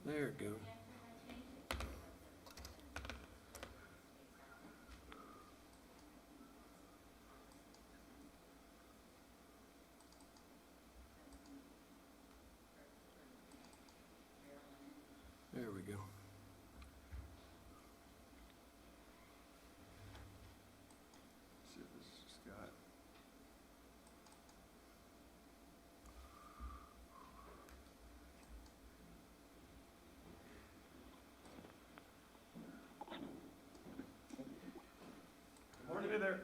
There it goes. There we go. See if this has got. Morning there.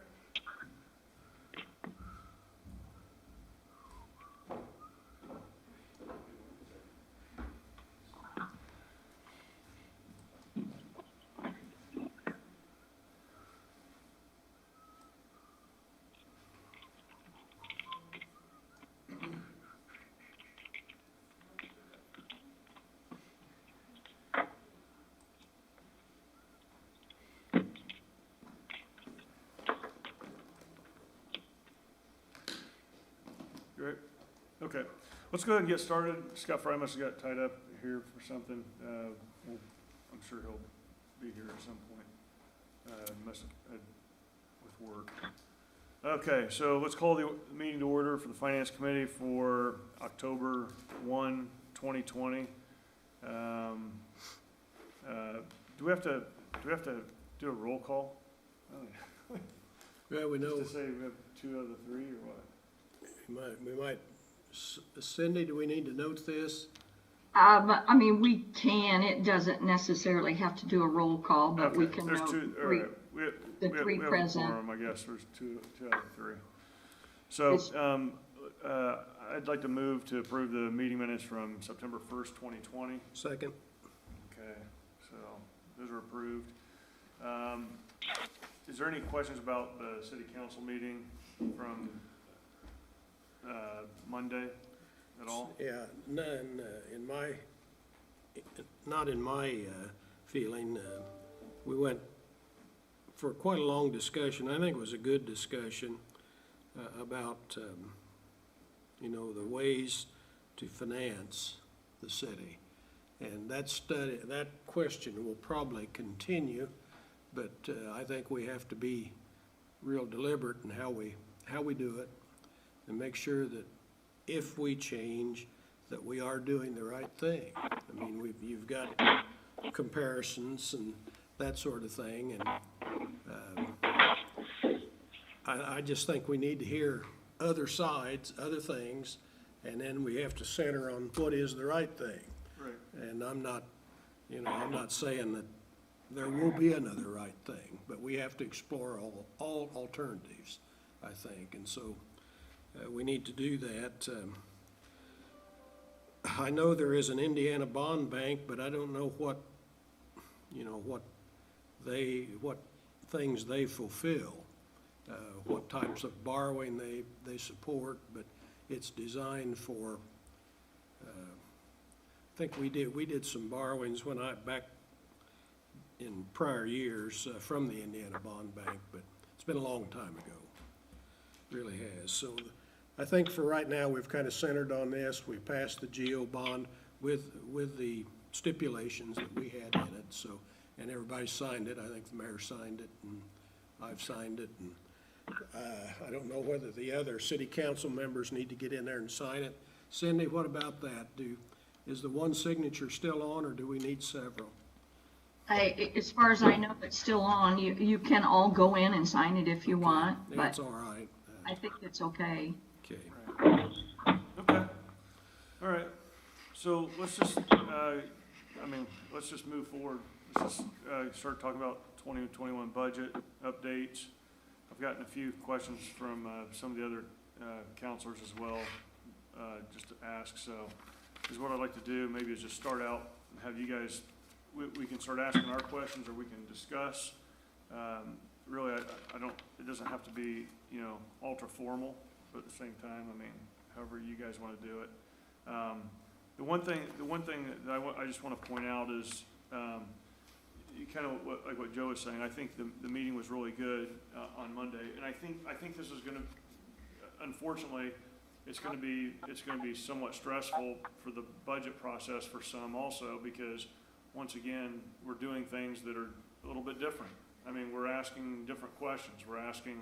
Great. Okay, let's go ahead and get started. Scott Fry must have got tied up here for something. I'm sure he'll be here at some point. Must have with work. Okay, so let's call the meeting to order for the Finance Committee for October 1, 2020. Do we have to do a roll call? Well, we know, Just to say we have 2 out of the 3 or what? we might, Cindy, do we need to note this? I mean, we can, it doesn't necessarily have to do a roll call, but we Okay, can there's note 2, all three. right. The We three have a present. quorum, I guess, there's two out of 3. So, I'd like to move to approve the meeting minutes from September 1st, 2020. Second? Okay, so those are approved. Is there any questions about the city council meeting from Monday at all? Yeah, none, not in my feeling. We went for quite a long discussion. I think it was a good discussion about, the ways to finance the city. And that question will probably continue, but I think we have to be real deliberate in how we do it and make sure that if we change, that we are doing the right thing. I mean, you've got comparisons and that sort of thing, and I just think we need to hear other sides, other things, and then we have to center on what is the right thing. Right. And I'm not saying that there will be another right thing, but we have to explore all alternatives, I think, and so we need to do that. I know there is an Indiana bond bank, but I don't know what things they fulfill, what types of borrowing they support, but it's designed for, I think we did some borrowings back in prior years from the Indiana Bond Bank, but it's been a long time ago. It really has. So I think for right now, we've kind of centered on this. We passed the GO bond with the stipulations that we had in it. So, and everybody signed it. I think the mayor signed it, and I've signed it. And I don't know whether the other city council members need to get in there and sign it. Cindy, what about that? Is the one signature still on, or do we need several? As far as I know, it's still on. You can all go in and sign it if you want, That's but all right. I think it's okay. Okay. Okay, all right, so let's just, let's just move forward. Let's just start talking about 2021 budget updates. I've gotten a few questions from some of the other counselors as well, just to ask. So is what I'd like to do maybe is just start out and have you guys, we can start asking our questions, or we can discuss. Really, I don't, it doesn't have to be, ultra formal, but at the same time, however you guys want to do it. The one thing that I just want to point out is, kind of like what Joe was saying. I think the meeting was really good on Monday, and I think this is going to, unfortunately, it's gonna be somewhat stressful for the budget process for some also, because once again, we're doing things that are a little bit different. I mean, we're asking different questions, we're asking,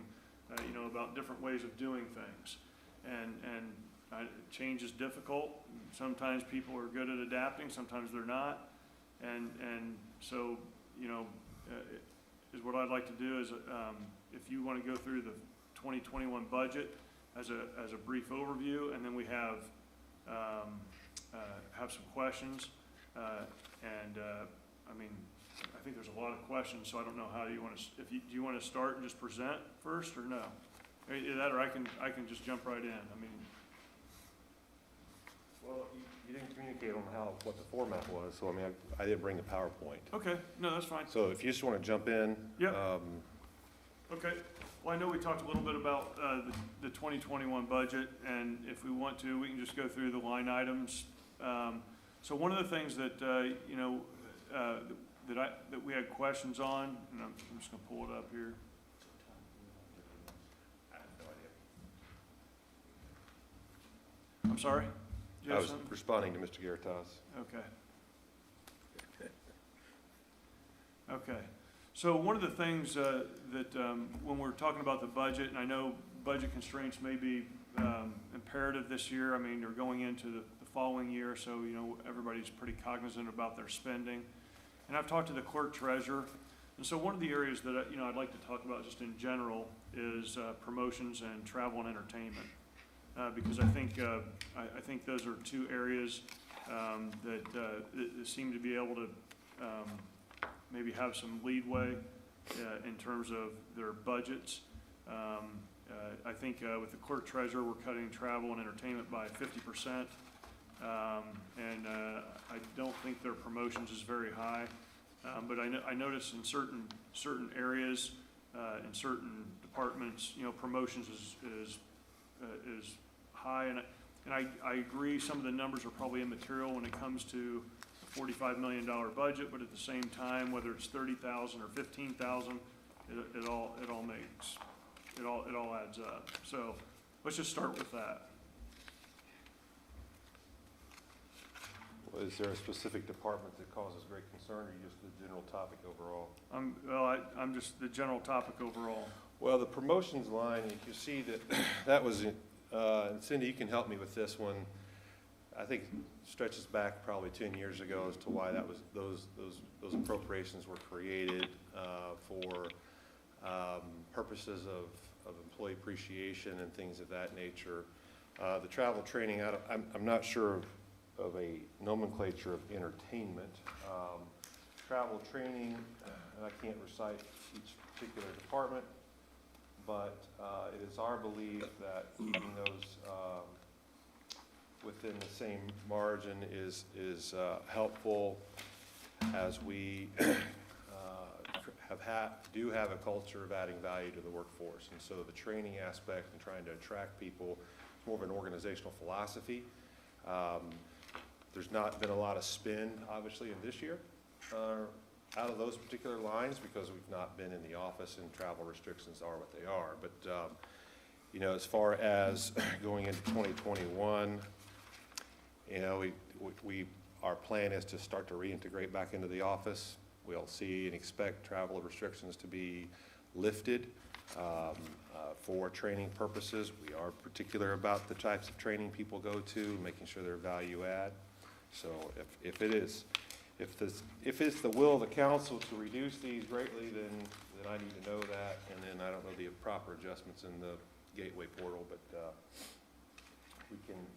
about different ways of doing things. And change is difficult. Sometimes people are good at adapting, sometimes they're not. And so, is what I'd like to do is, if you want to go through the 2021 budget as a brief overview, and then we have some questions. I think there's a lot of questions, so I don't know how you want to, do you want to start and just present first, or no? Either that, or I can just jump right in. I mean, well, you didn't communicate on what the format was, so I didn't bring the PowerPoint. okay, no, that's fine. So if you just want to jump in. Yep. Okay, well, I know we talked a little bit about the 2021 budget, and if we want to, we can just go through the line items. So one of the things that, that we had questions on, and I'm just gonna pull it up here. I have no idea. I'm sorry? Do you I have was something? responding to Mr. Garitas. Okay. Okay. So one of the things that when we're talking about the budget, and I know budget constraints may be imperative this year. I mean, they're going into the following year, so everybody's pretty cognizant about their spending. And I've talked to the clerk treasurer, and so one of the areas that I'd like to talk about just in general is promotions and travel and entertainment, because I think those are two areas that seem to be able to maybe have some leadway in terms of their budgets. I think with the clerk treasurer, we're cutting travel and entertainment by 50%. I don't think their promotions is very high. But I notice in certain areas, in certain departments, promotions is high. And I agree, some of the numbers are probably immaterial when it comes to a $45 million budget, but at the same time, whether it's 30,000 or 15,000, it all adds up. So let's just start with that. Is there a specific department that causes great concern, or just the general topic overall? I'm just the general topic overall. Well, the promotions line, you can see that was, and Cindy, you can help me with this one. I think stretches back probably 10 years ago as to why that was those appropriations were created for purposes of employee appreciation and things of that nature. The travel training, I'm not sure of a nomenclature of entertainment. Travel training, and I can't recite each particular department, but it is our belief that keeping those within the same margin is helpful, as we do have a culture of adding value to the workforce. And so the training aspect and trying to attract people is more of an organizational philosophy. There's not been a lot of spend, obviously, in this year out of those particular lines, because we've not been in the office and travel restrictions are what they are. But, as far as going into 2021, our plan is to start to reintegrate back into the office. We'll see and expect travel restrictions to be lifted for training purposes. We are particular about the types of training people go to, making sure they're value add. So if it's the will of the council to reduce these greatly, then I need to know that, and then I don't know the proper adjustments in the gateway portal, but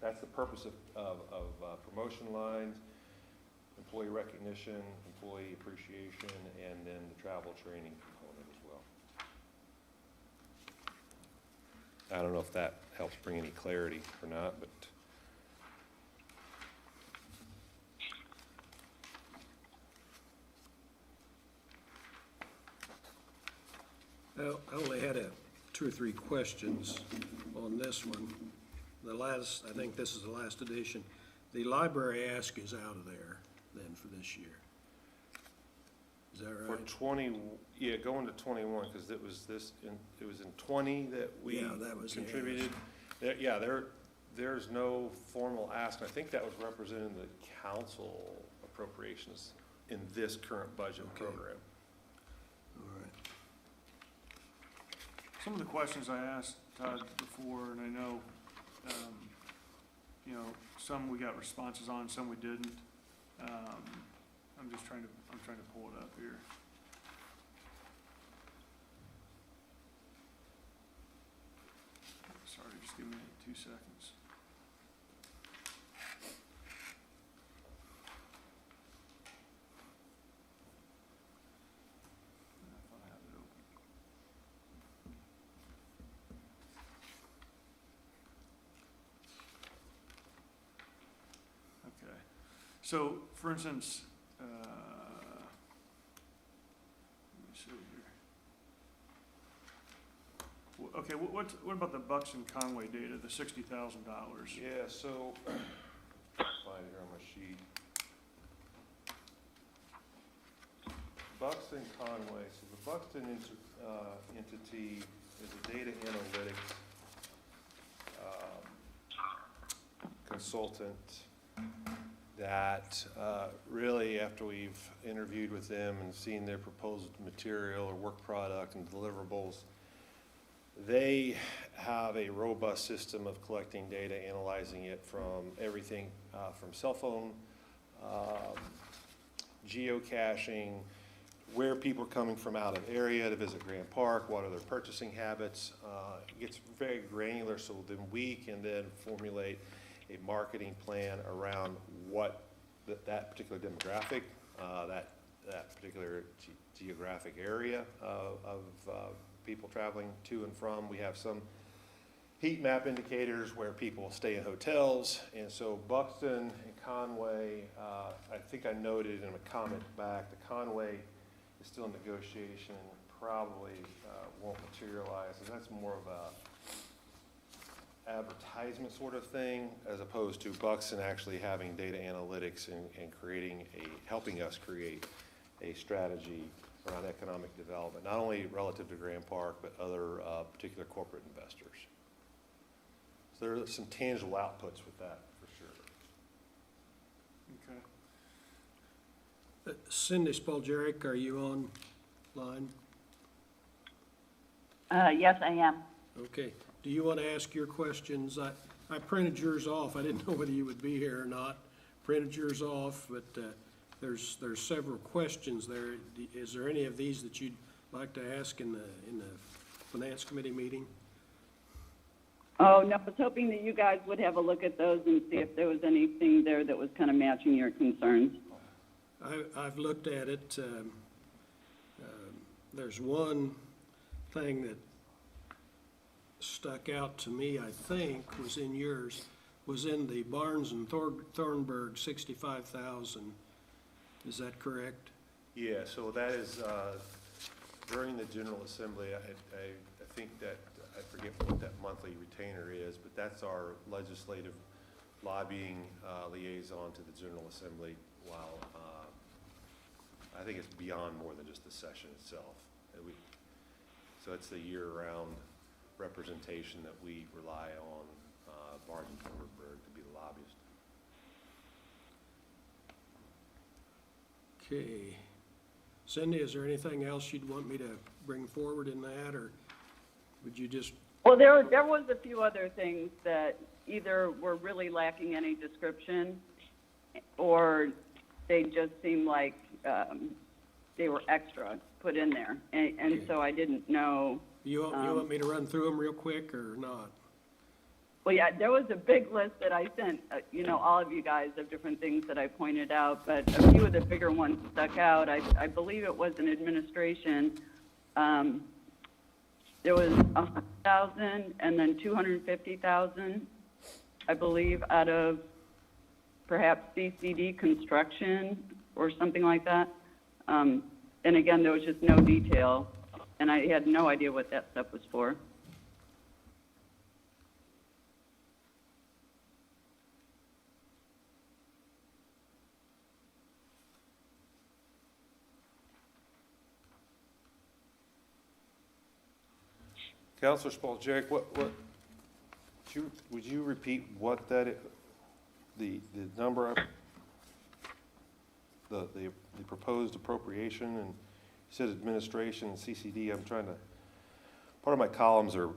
that's the purpose of promotion lines, employee recognition, employee appreciation, and then the travel training component as well. I don't know if that helps bring any clarity or not, but. Well, I only had 2 or 3 questions on this one. I think this is the last edition. The library ask is out of there then for this year. Is that right? For going to 21, because it was in 20 that we Yeah, that was contributed. There's no formal ask, and I think that was represented in the council appropriations in this current budget Okay. program. All right. Some of the questions I asked Todd before, and I know, some we got responses on, some we didn't. I'm trying to pull it up here. Sorry, just give me 2 seconds. I thought I had it open. Okay, so, for instance, let me see here. Okay, what about the Buxton Conway data, the $60,000? Yeah, so, find it here on my sheet. Buxton Conway, so the Buxton entity is a data analytics consultant that really, after we've interviewed with them and seen their proposed material or work product and deliverables, they have a robust system of collecting data, analyzing it from everything from cell phone, geocaching, where people are coming from out of area to visit Grand Park, what are their purchasing habits. It gets very granular, so then we can then formulate a marketing plan around what that particular demographic, that particular geographic area of people traveling to and from. We have some heat map indicators where people stay in hotels. And so Buxton and Conway, I think I noted in a comment back, the Conway is still in negotiation, probably won't materialize. And that's more of a advertisement sort of thing, as opposed to Buxton actually having data analytics and helping us create a strategy around economic development, not only relative to Grand Park, but other particular corporate investors. So there are some tangible outputs with that, for sure. Okay. Cindy Spoljaric, are you online? Yes, I am. Okay. Do you want to ask your questions? I printed yours off. I didn't know whether you would be here or not. Printed yours off, but there's several questions there. Is there any of these that you'd like to ask in the Finance Committee meeting? Oh, no, I was hoping that you guys would have a look at those and see if there was anything there that was kind of matching your concerns. I've looked at it. There's one thing that stuck out to me, I think, was in yours, was in the Barnes and Thornburg 65,000. Is that correct? Yeah, so that is, during the General Assembly, I think that, I forget what that monthly retainer is, but that's our legislative lobbying liaison to the General Assembly, while I think it's beyond more than just the session itself. So it's the year-round representation that we rely on Barnes and Thornburg to be the lobbyist. Okay. Cindy, is there anything else you'd want me to bring forward in that, or would you just? Well, there was a few other things that either were really lacking any description, or they just seemed like they were extra put in there, and Okay. so I didn't know. You want me to run through them real quick or not? Well, yeah, there was a big list that I sent, all of you guys, of different things that I pointed out, but a few of the bigger ones stuck out. I believe it was an administration. There was 100,000 and then 250,000, I believe, out of perhaps CCD construction or something like that. And again, there was just no detail, and I had no idea what that stuff was for. Councilor Spoljaric, what Would you repeat what the number of, the proposed appropriation, and you said administration and CCD, part of my columns are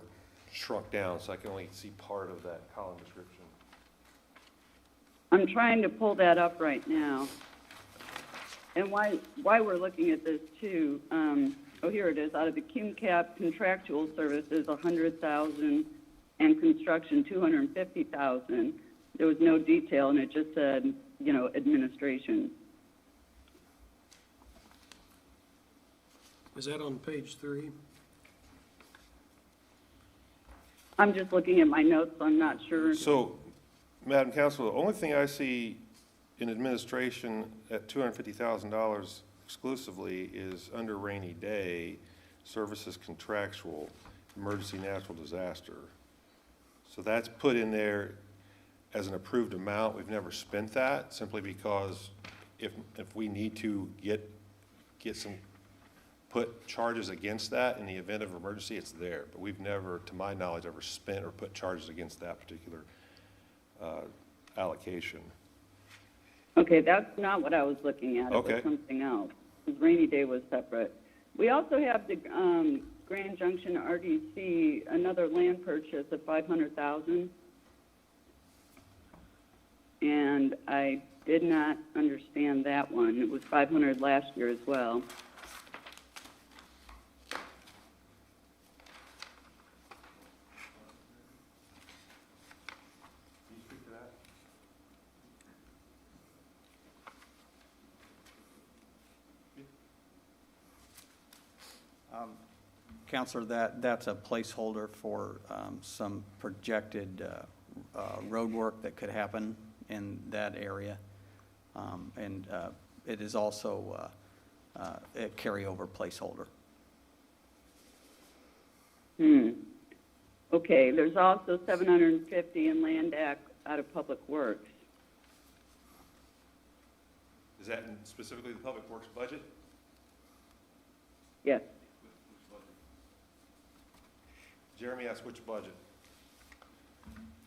shrunk down, so I can only see part of that column description. I'm trying to pull that up right now. And why we're looking at this too, oh, here it is. Out of the CUMCAP contractual services, 100,000, and construction, 250,000. There was no detail, and it just said, administration. Is that on page 3? I'm just looking at my notes. I'm not sure. So, Madam Council, the only thing I see in administration at $250,000 exclusively is under rainy day, services contractual, emergency natural disaster. So that's put in there as an approved amount. We've never spent that, simply because if we need to put charges against that in the event of emergency, it's there. But we've never, to my knowledge, ever spent or put charges against that particular allocation. Okay, that's not what I was looking at. It Okay. was something else. 'Cause rainy day was separate. We also have the Grand Junction RDC, another land purchase of 500,000. And I did not understand that one. It was 500 last year as well. Can you speak to that? Counselor, that's a placeholder for some projected road work that could happen in that area. And it is also a carryover placeholder. Okay, there's also 750 in land out of Public Works. Is that in specifically the Public Works budget? Yes. Jeremy asked which budget?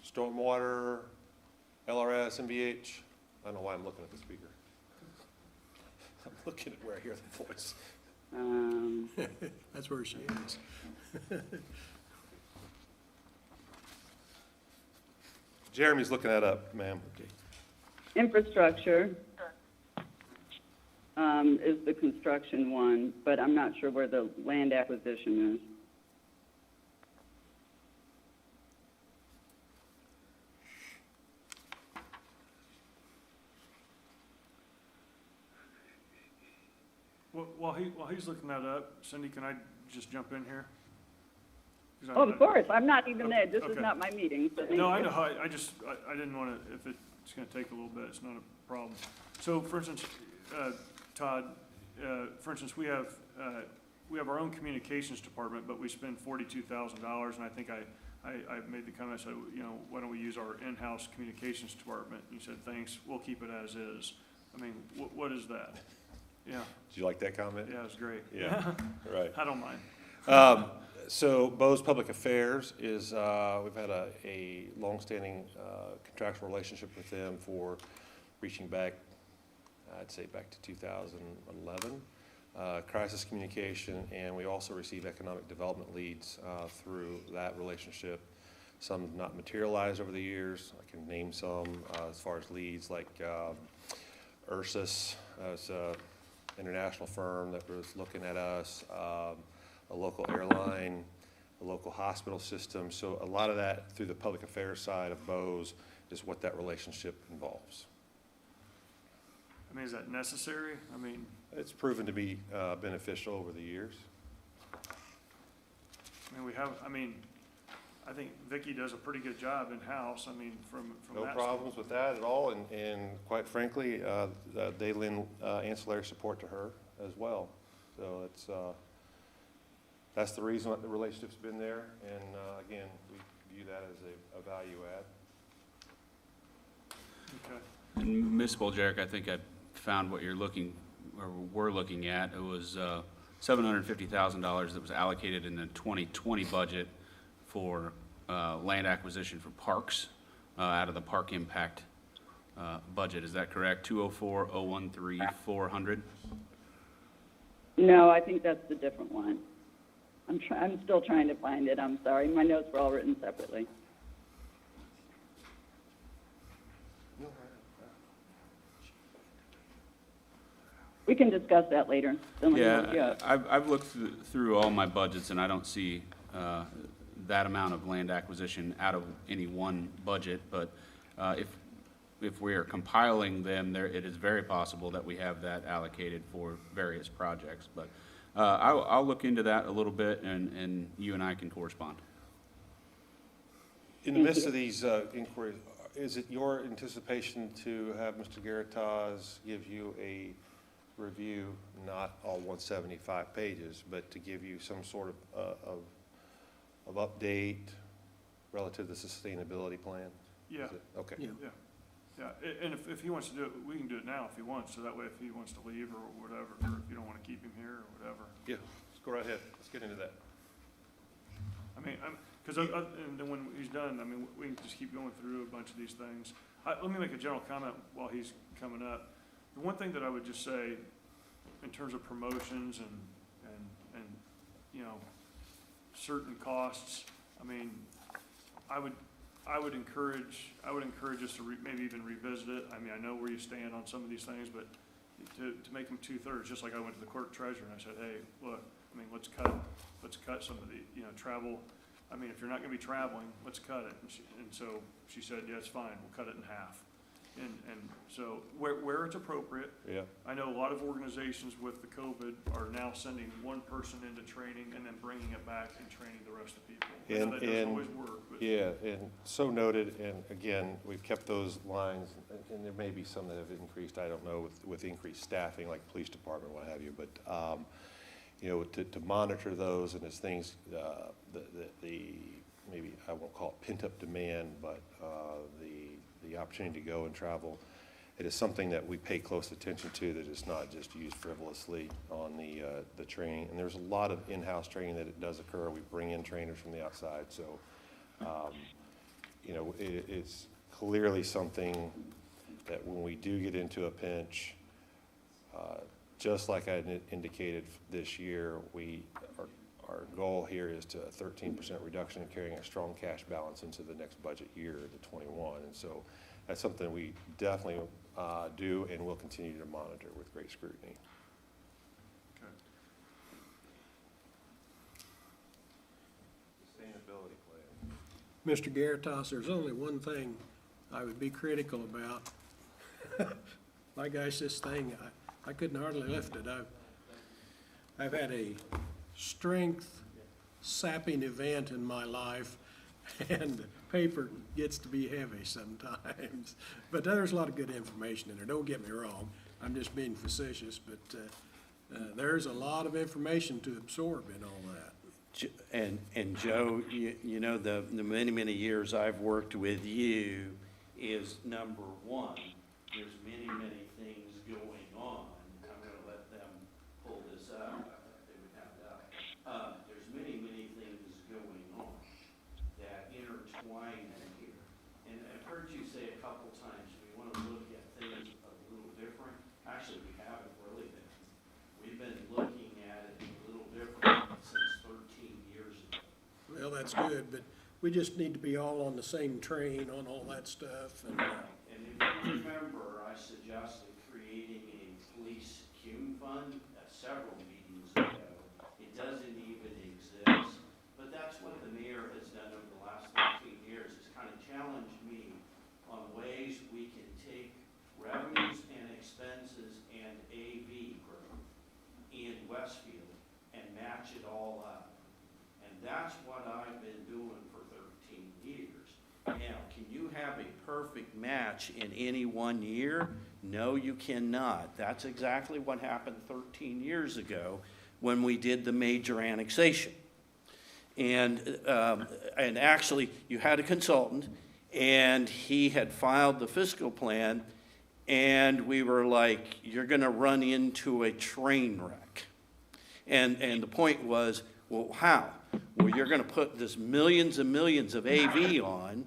Stormwater, LRS, MVH? I don't know why I'm looking at the speaker. I'm looking at where I hear the voice. That's where she is. Jeremy's looking that up, ma'am. Infrastructure is the construction one, but I'm not sure where the land acquisition is. While he's looking that up, Cindy, can I just jump in here? 'Cause Oh, of course, I'm not even there. This is Okay. not my meeting, so thank No, I you. know, I didn't want to, if it's going to take a little bit, it's not a problem. So, for instance, Todd, for instance, we have our own communications department, but we spend $42,000, and I think I made the comment, I said, why don't we use our in-house communications department? And you said, thanks, we'll keep it as is. I mean, what is that? Yeah, Did you like that comment? yeah, it's great. Yeah, right. I don't mind. So Bo's Public Affairs is, we've had a longstanding contractual relationship with them for reaching back, I'd say back to 2011. Crisis communication, and we also receive economic development leads through that relationship. Some have not materialized over the years. I can name some as far as leads, like Ursus, as an international firm that was looking at us, a local airline, a local hospital system. So a lot of that through the public affairs side of Bo's is what that relationship involves. I mean, is that necessary? I mean, It's proven to be beneficial over the years. I think Vicki does a pretty good job in-house, I mean, from No that. problems with that at all, and quite frankly, they lend ancillary support to her as well. So that's the reason that the relationship's been there, and again, we view that as a value add. Okay. And Ms. Boljaric, I think I found what you're looking, or we're looking at. It was $750,000 that was allocated in the 2020 budget for land acquisition for parks out of the park impact budget. Is that correct? 204-013-400? No, I think that's the different one. I'm still trying to find it, I'm sorry. My notes were all written separately. We can discuss that later. Then let me look you Yeah, up. I've looked through all my budgets, and I don't see that amount of land acquisition out of any one budget, but if we are compiling them, it is very possible that we have that allocated for various projects. But I'll look into that a little bit, and you and I can correspond. In the midst of these inquiries, is it your anticipation to have Mr. Garitas give you a review, not all 175 pages, but to give you some sort of update relative to the sustainability plan? Yeah, Is it- Okay. Yeah. yeah. And if he wants to do it, we can do it now if he wants, so that way if he wants to leave or whatever, or if you don't want to keep him here or whatever. Yeah, let's go right ahead. Let's get into that. I mean, because, and then when he's done, I mean, we can just keep going through a bunch of these things. Let me make a general comment while he's coming up. The one thing that I would just say, in terms of promotions and you know, certain costs, I mean, I would encourage us to maybe even revisit it. I mean, I know where you stand on some of these things, but to make them 2/3, just like I went to the clerk treasurer and I said, hey, look, I mean, let's cut some of the, you know, travel. I mean, if you're not gonna be traveling, let's cut it. And so she said, yeah, it's fine, we'll cut it in half. And so where it's appropriate, Yeah. I know a lot of organizations with the COVID are now sending one person into training and then bringing it back and training the rest of the people. I know that doesn't always work, but. Yeah, and so noted, and again, we've kept those lines, and there may be some that have increased, I don't know, with increased staffing, like police department, what have you, but, you know, to monitor those and as things, maybe I won't call it pent-up demand, but the opportunity to go and travel, it is something that we pay close attention to, that is not just used frivolously on the training. And there's a lot of in-house training that it does occur. We bring in trainers from the outside, so, you know, it's clearly something that when we do get into a pinch, just like I indicated this year, our goal here is to a 13% reduction in carrying a strong cash balance into the next budget year, the 21. And so that's something we definitely do and will continue to monitor with great scrutiny. Okay. Sustainability plan. Mr. Garitas, there's only one thing I would be critical about. My gosh, this thing, I couldn't hardly lift it. I've had a strength sapping event in my life, and the paper gets to be heavy sometimes. But there's a lot of good information in there, don't get me wrong. I'm just being facetious, but there's a lot of information to absorb in all that. And Joe, you know, the many, many years I've worked with you is, number one, there's many, many things going on. I'm gonna let them pull this up. I thought they would have that. There's many, many things going on that intertwine in here. And I've heard you say a couple times, we wanna look at things a little different. Actually, we haven't really been. We've been looking at it a little different since 13 years ago. Well, that's good, but we just need to be all on the same train on all that stuff. And And if you remember, I suggested creating a police cume fund several meetings ago. It doesn't even exist, but that's what the mayor has done over the last 13 years, is kind of challenged me on ways we can take revenues and expenses and AV growth in Westfield and match it all up. And that's what I've been doing for 13 years. Now, can you have a perfect match in any one year? No, you cannot. That's exactly what happened 13 years ago when we did the major annexation. And actually, you had a consultant, and he had filed the fiscal plan, and we were like, you're going to run into a train wreck. And the point was, Well, how? Well, you're gonna put this millions and millions of AV on,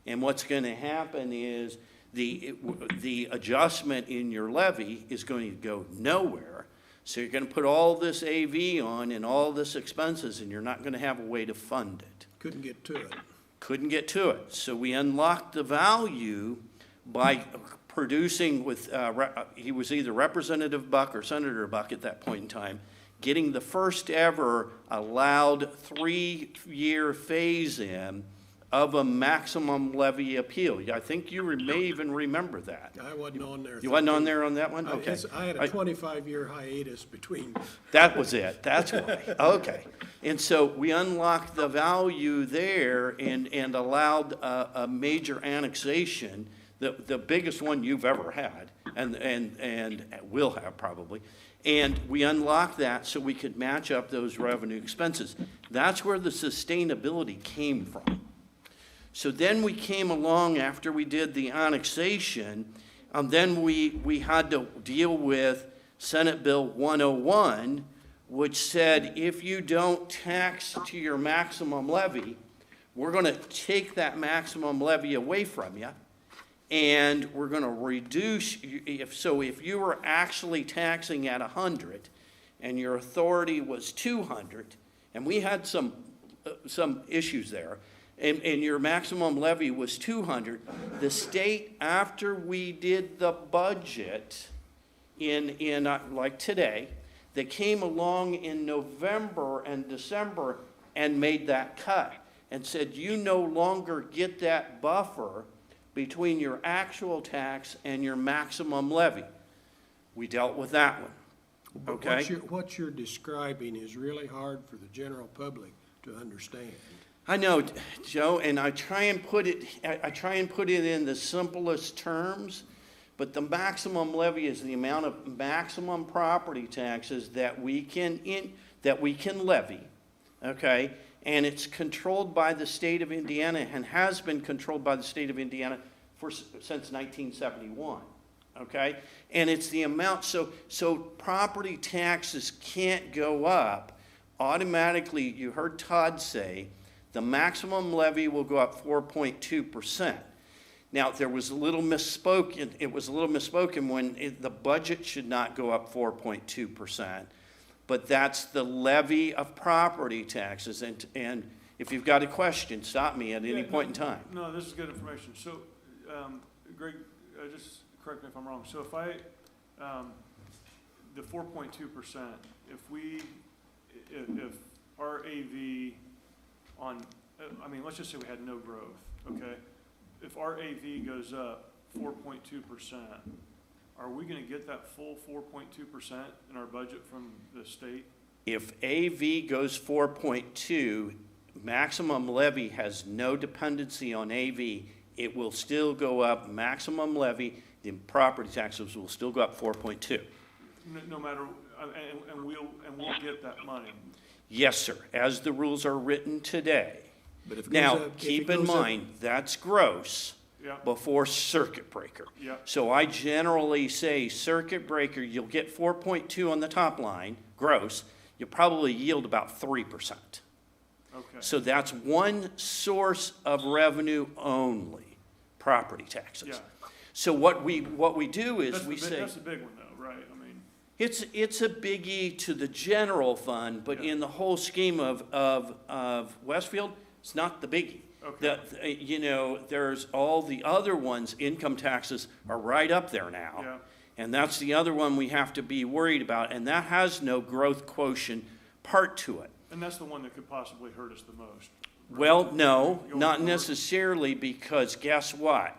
and what's gonna happen is the adjustment in your levy is going to go nowhere. So you're gonna put all this AV on and all this expenses, and you're not gonna have a way to fund it. Couldn't get to it. Couldn't get to it. So we unlocked the value by producing with, he was either Representative Buck or Senator Buck at that point in time, getting the first ever allowed 3-year phase-in of a maximum levy appeal. I think you may even remember that. I wasn't on there. You wasn't on there on that one? I- Okay. I had a 25-year hiatus between, That was it, that's why, okay. And so we unlocked the value there and allowed a major annexation, the biggest one you've ever had, and will have probably. And we unlocked that so we could match up those revenue expenses. That's where the sustainability came from. So then we came along after we did the annexation, then we had to deal with Senate Bill 101, which said if you don't tax to your maximum levy, we're going to take that maximum levy away from you, and we're going to reduce, if you were actually taxing at 100 and your authority was 200, and we had some issues there, and your maximum levy was 200, the state, after we did the budget in like today, they came along in November and December and made that cut and said, you no longer get that buffer between your actual tax and your maximum levy. We dealt with that one, but okay? what you're describing is really hard for the general public to understand. I know, Joe, and I try and put it in the simplest terms, but the maximum levy is the amount of maximum property taxes that we can levy, okay? And it's controlled by the state of Indiana and has been controlled by the state of Indiana since 1971, okay? And it's the amount, so property taxes can't go up automatically. You heard Todd say the maximum levy will go up 4.2%. Now, there was a little misspoken. It was a little misspoken when the budget should not go up 4.2%, but that's the levy of property taxes. And if you've got a question, stop me at any point in time. No, this is good information. So, Greg, just correct me if I'm wrong. So if the 4.2%, if our AV on, let's just say we had no growth, okay? If our AV goes up 4.2%, are we gonna get that full 4.2% in our budget from the state? If AV goes 4.2, maximum levy has no dependency on AV. It will still go up, maximum levy, the property taxes will still go up 4.2. No matter, and we'll get that money. Yes, sir, as the rules are written today. But if it goes Now, up- if it keep in goes up- mind, that's gross Yeah. before circuit breaker. Yeah. So I generally say circuit breaker, you'll get 4.2 on the top line, gross. You'll probably yield about 3%. Okay. So that's one source of revenue only, property taxes. Yeah. So what we do is That's we say, that's the big one though, right? it's a biggie to the general fund, but Yeah. in the whole scheme of Westfield, it's not the biggie. Okay. There's all the other ones, income taxes are right up there now. Yeah. And that's the other one we have to be worried about, and that has no growth quotient part to it. And that's the one that could possibly hurt us the most. right? Well, no, Going not forward. necessarily, because guess what?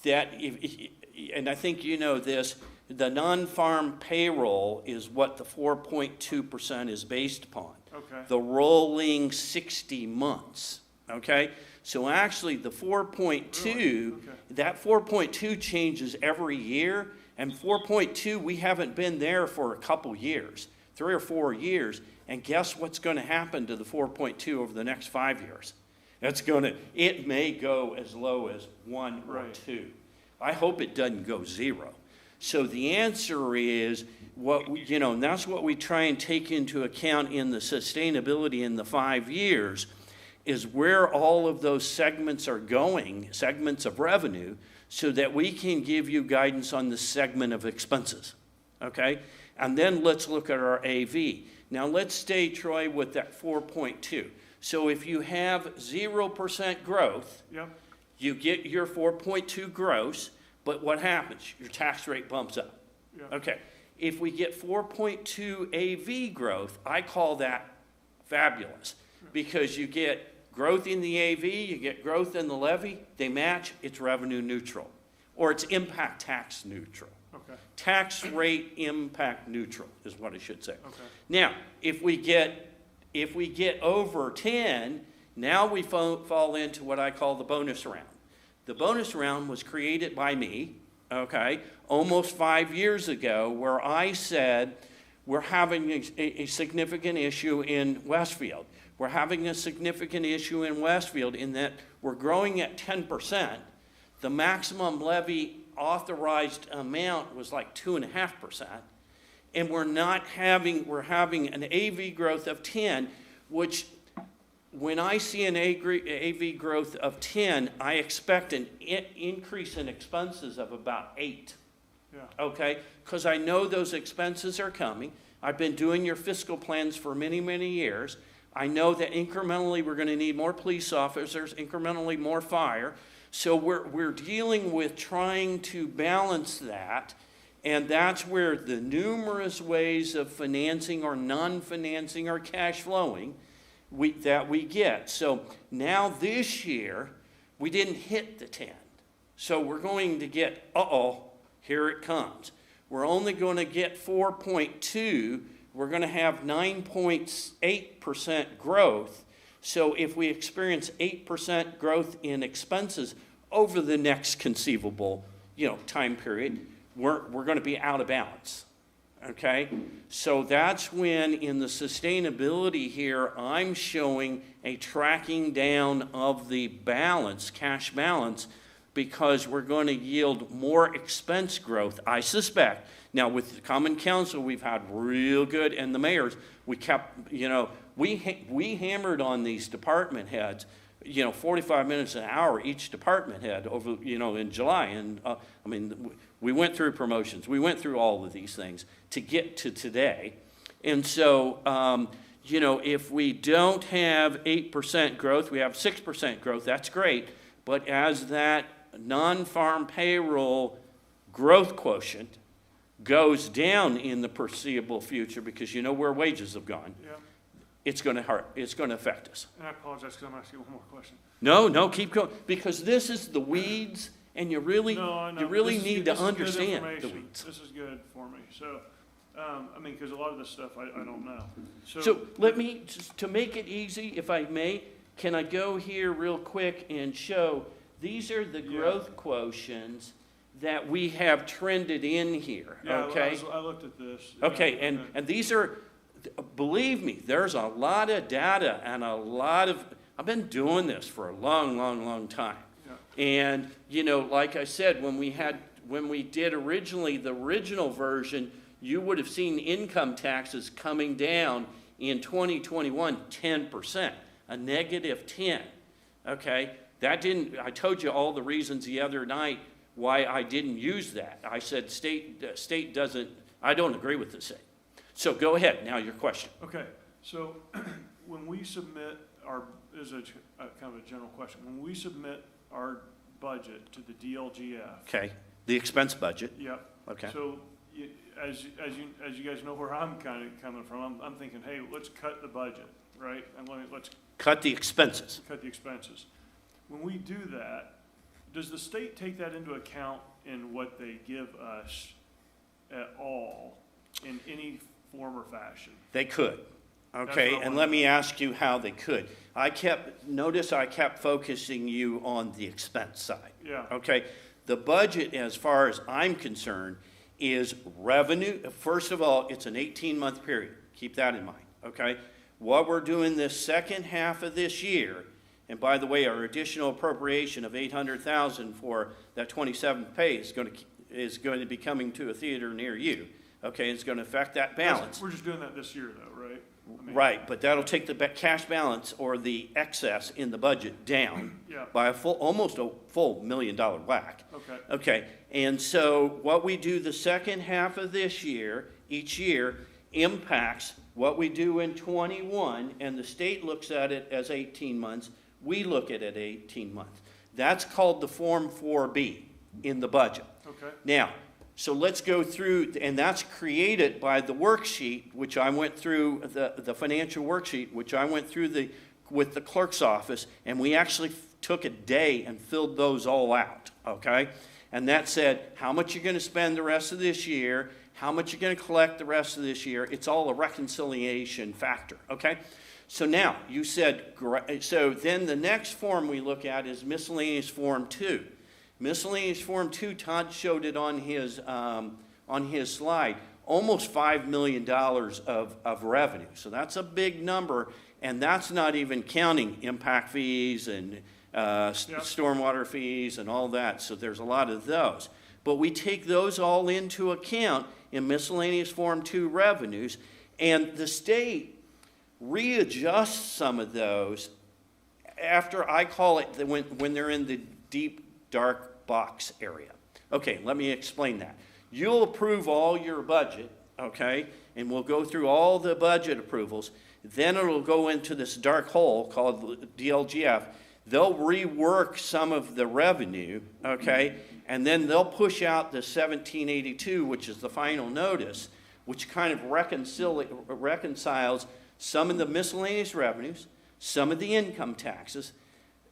And I think you know this, the non-farm payroll is what the 4.2% is based upon. Okay. The rolling 60 months, okay? So actually, the 4.2, Really? Okay. that 4.2 changes every year, and 4.2, we haven't been there for a couple years, 3 or 4 years, and guess what's going to happen to the 4.2 over the next 5 years? It may go as low as 1 or Right. 2. I hope it doesn't go 0. So the answer is, and that's what we try and take into account in the sustainability in the 5 years, is where all of those segments are going, segments of revenue, so that we can give you guidance on the segment of expenses, okay? And then let's look at our AV. Now let's stay, Troy, with that 4.2. So if you have 0% growth, Yep, you get your 4.2 gross, but what happens? Your tax rate bumps up. yep. Okay, if we get 4.2 AV growth, I call that fabulous, because you get growth in the AV, you get growth in the levy, they match, it's revenue neutral, or it's impact tax neutral. Okay, Tax rate impact neutral is what I should say. okay. Now, if we get over 10, now we fall into what I call the bonus round. The bonus round was created by me, okay, almost 5 years ago, where I said, we're having a significant issue in Westfield. We're having a significant issue in Westfield in that we're growing at 10%. The maximum levy authorized amount was like 2.5%. And we're having an AV growth of 10, which when I see an AV growth of 10, I expect an increase in expenses of about 8. Yeah, Okay, because I know those expenses are coming. I've been doing your fiscal plans for many, many years. I know that incrementally we're going to need more police officers, incrementally more fire. So we're dealing with trying to balance that, and that's where the numerous ways of financing or non-financing or cash flowing that we get. So now this year, we didn't hit the 10. So we're going to get, here it comes. We're only going to get 4.2. We're going to have 9.8% growth. So if we experience 8% growth in expenses over the next conceivable, time period, we're going to be out of balance. Okay? So that's when in the sustainability here, I'm showing a tracking down of the balance, cash balance, because we're going to yield more expense growth, I suspect. Now, with the Common Council, we've had real good, and the mayors, we kept, we hammered on these department heads, 45 minutes an hour each department head over, in July. And, we went through promotions. We went through all of these things to get to today. And so, if we don't have 8% growth, we have 6% growth, that's great. But as that non-farm payroll growth quotient goes down in the foreseeable future, because where wages have gone, Yeah, it's going to hurt. It's going to affect us. and I apologize because I'm asking one more question. No, keep going, because this is the weeds, and you really No, I know. you really This is need good- to this is good understand the information. weeds. This is good for me. So, because a lot of this stuff I don't know. So let me, just to make it easy, if I may, can I go here real quick and show, these are the Yeah. growth quotients that we have trended in here, Yeah, okay? I looked at this. Okay, Yeah, and these are, believe me, there's a lot of data and a lot of, I've been doing this for a long, long, long time. Yeah. And, like I said, when we did originally, the original version, you would have seen income taxes coming down in 2021, 10%, a negative 10, okay? I told you all the reasons the other night why I didn't use that. I said state doesn't, I don't agree with the state. So go ahead, now your question. Okay, so when we submit this is kind of a general question. When we submit our budget to the DLGF. Okay, the expense budget, Yep. okay. So as you guys know where I'm kind of coming from, I'm thinking, hey, let's cut the budget, right? And let's Cut the expenses. cut the expenses. When we do that, does the state take that into account in what they give us at all, in any form or fashion? They could, That's okay? what I And wanted let to me ask you how they could. I kept focusing you on the expense side. Yeah. Okay, the budget, as far as I'm concerned, is revenue. First of all, it's an 18-month period. Keep that in mind, okay? What we're doing this second half of this year, and by the way, our additional appropriation of $800,000 for that 27th pay is going to is going to be coming to a theater near you. Okay, it's going to affect that balance. We're just doing that this year though, right? I mean, Right, but that'll take the cash balance or the excess in the budget down Yeah. by almost a full $1 million whack. Okay. Okay, and so what we do the second half of this year, each year, impacts what we do in '21, and the state looks at it as 18 months. We look at it 18 months. That's called the Form 4B in the budget. Okay. Now, so let's go through, and that's created by the worksheet, which I went through, the financial worksheet, which I went through with the clerk's office, and we actually took a day and filled those all out, okay? And that said, how much you're gonna spend the rest of this year, how much you're gonna collect the rest of this year. It's all a reconciliation factor, okay? So now, you said, so then the next form we look at is miscellaneous Form 2. Miscellaneous Form 2, Todd showed it on his slide, almost $5 million of revenue. So that's a big number, and that's not even counting impact fees and stormwater fees and all that. So there's a lot of those. But we take those all into account in miscellaneous Form 2 revenues, and the state readjusts some of those after, I call it, when they're in the deep, dark box area. Okay, let me explain that. You'll approve all your budget, okay, and we'll go through all the budget approvals. Then it'll go into this dark hole called DLGF. They'll rework some of the revenue, okay, and then they'll push out the 1782, which is the final notice, which kind of reconciles some of the miscellaneous revenues, some of the income taxes,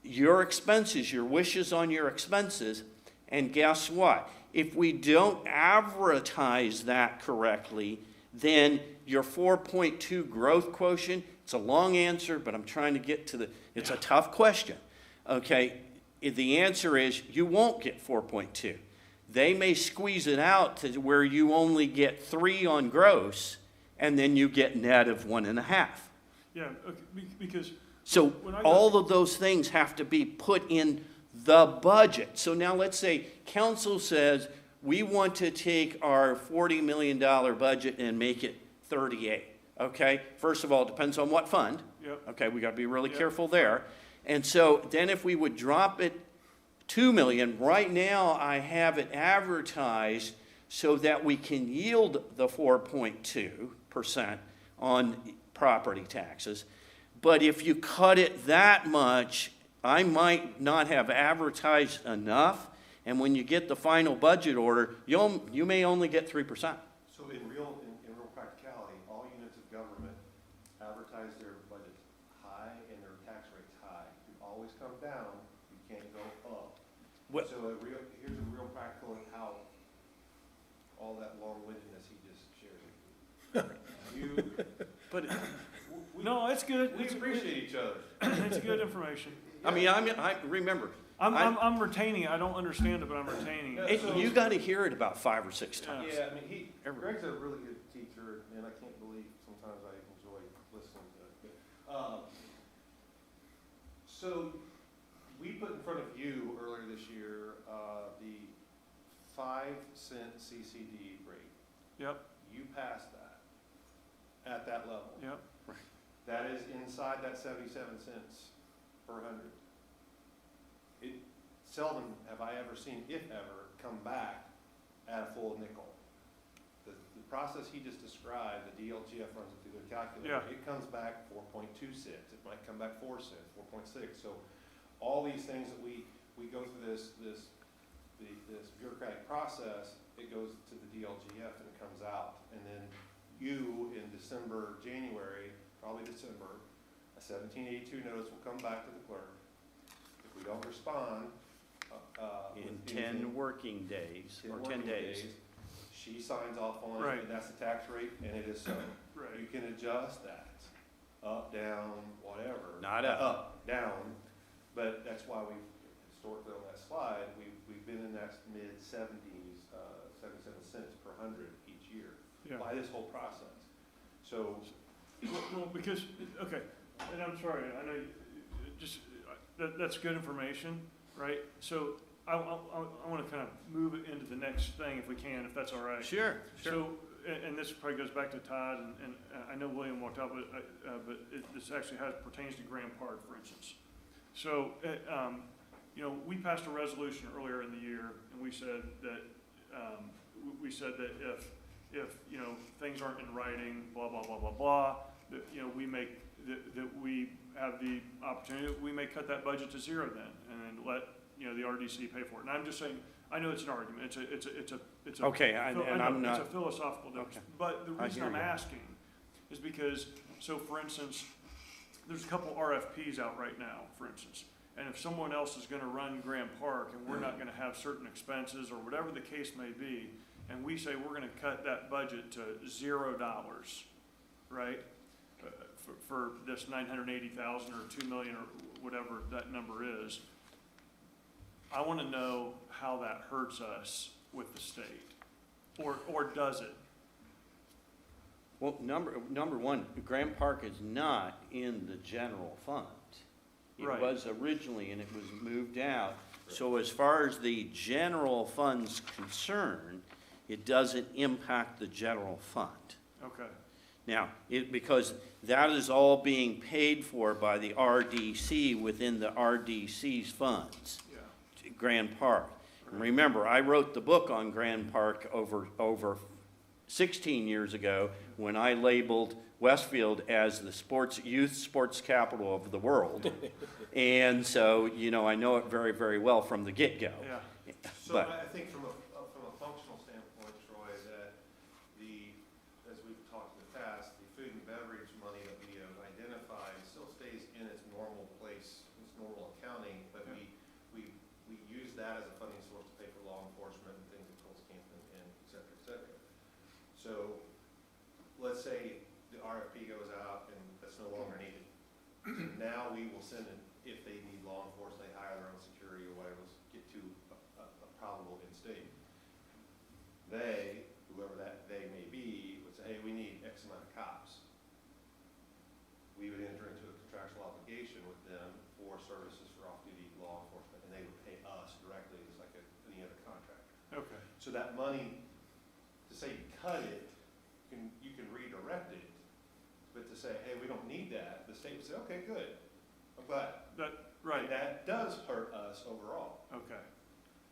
your expenses, your wishes on your expenses, and guess what? If we don't advertise that correctly, then your 4.2 growth quotient, it's a long answer, but I'm trying to get to it's a tough question, okay? The answer is you won't get 4.2. They may squeeze it out to where you only get 3 on gross, and then you get net of 1.5. Yeah, okay, because. So all of those things have to be put in the budget. So now let's say council says, we want to take our $40 million budget and make it 38, okay? First of all, it depends on what fund. Yep. Okay, we gotta be really careful there. And so then if we would drop it 2 million, right now I have it advertised so that we can yield the 4.2% on property taxes. But if you cut it that much, I might not have advertised enough, and when you get the final budget order, you may only get 3%. So in real practicality, all units of government advertise their budgets high and their tax rates high. You always come down, you can't go up. What- So here's a real practical how all that long-windedness he just shared with you. But, No, it's good. We It's appreciate each other. It's good information. I mean, remember, I'm retaining it. I don't understand it, but I'm retaining it. you gotta hear it about 5 or 6 times. Yeah, I mean, Greg's a really good teacher, and I can't believe sometimes I enjoy listening to it. But, so, we put in front of you earlier this year, the 5-cent CCD rate. Yep, You passed that, at that level. yep. That is inside that 77 cents per hundred. It seldom have I ever seen, if ever, come back at a full nickel. The process he just described, the DLGF runs it through their calculator. Yeah. It comes back 4.2 cents. It might come back 4 cents, 4.6. So all these things that we go through this bureaucratic process, it goes to the DLGF and it comes out. And then you, in December, January, probably December, a 1782 notice will come back to the clerk. If we don't respond, In 10 working days, or 10 days. she signs off on Right. it, and that's the tax rate, and it is so. Right. You can adjust that, up, down, whatever. Not up. Up, down, but that's why we, historically on that slide, we've been in that mid-70s, 77 cents per hundred each year, Yeah. by this whole process. So, Well, because, okay, and I'm sorry, I know, that's good information, right? So I want to kind of move it into the next thing if we can, if that's all right. Sure, So, and this probably goes back to Todd, and I know William walked out, but this actually pertains to Graham Park, for instance. So, you know, we passed a resolution earlier in the year, and we said that, if, you know, things aren't in writing, blah, blah, blah, blah, blah, that, you know, that we have the opportunity, we may cut that budget to zero then, and then let, you know, the RDC pay for it. And I'm just saying, I know it's an argument, it's a. Okay, I and know, I'm it's not, a philosophical difference. Okay. But the I reason hear I'm you. asking is because, so for instance, there's a couple RFPs out right now, for instance. And if someone else is gonna run Graham Park and we're not gonna have certain expenses or whatever the case may be, and we say we're gonna cut that budget to $0, right? For this 980,000 or 2 million or whatever that number is, I wanna know how that hurts us with the state, or does it? well, number one, Graham Park is not in the general fund. It Right. was originally, and it was moved out. So as far as the general fund's concerned, it doesn't impact the general fund. Okay, Now, because that is all being paid for by the RDC within the RDC's funds, yeah, Grand Park. And remember, I wrote the book on Grand Park over 16 years ago when I labeled Westfield as the youth sports capital of the world. And so, you know, I know it very, very well from the get-go. yeah, So But- I think from a functional standpoint, Troy, that as we've talked in the past, the food and beverage money that we have identified still stays in its normal place, its normal accounting, but Yeah. we use that as a funding source to pay for law enforcement and things at Coles Camp and et cetera, et cetera. So let's say the RFP goes out and that's no longer needed. Now we will send in, if they need law enforcement, they hire their own security or whatever, let's get to a probable end state. They, whoever that they may be, would say, hey, we need X amount of cops. We would enter into a contractual obligation with them for services for off-duty law enforcement, and they would pay us directly as like any other contractor. okay, So that money, to say you cut it, you can redirect it, but to say, hey, we don't need that, the state would say, okay, good, I'm glad. right, And that does hurt us overall. okay.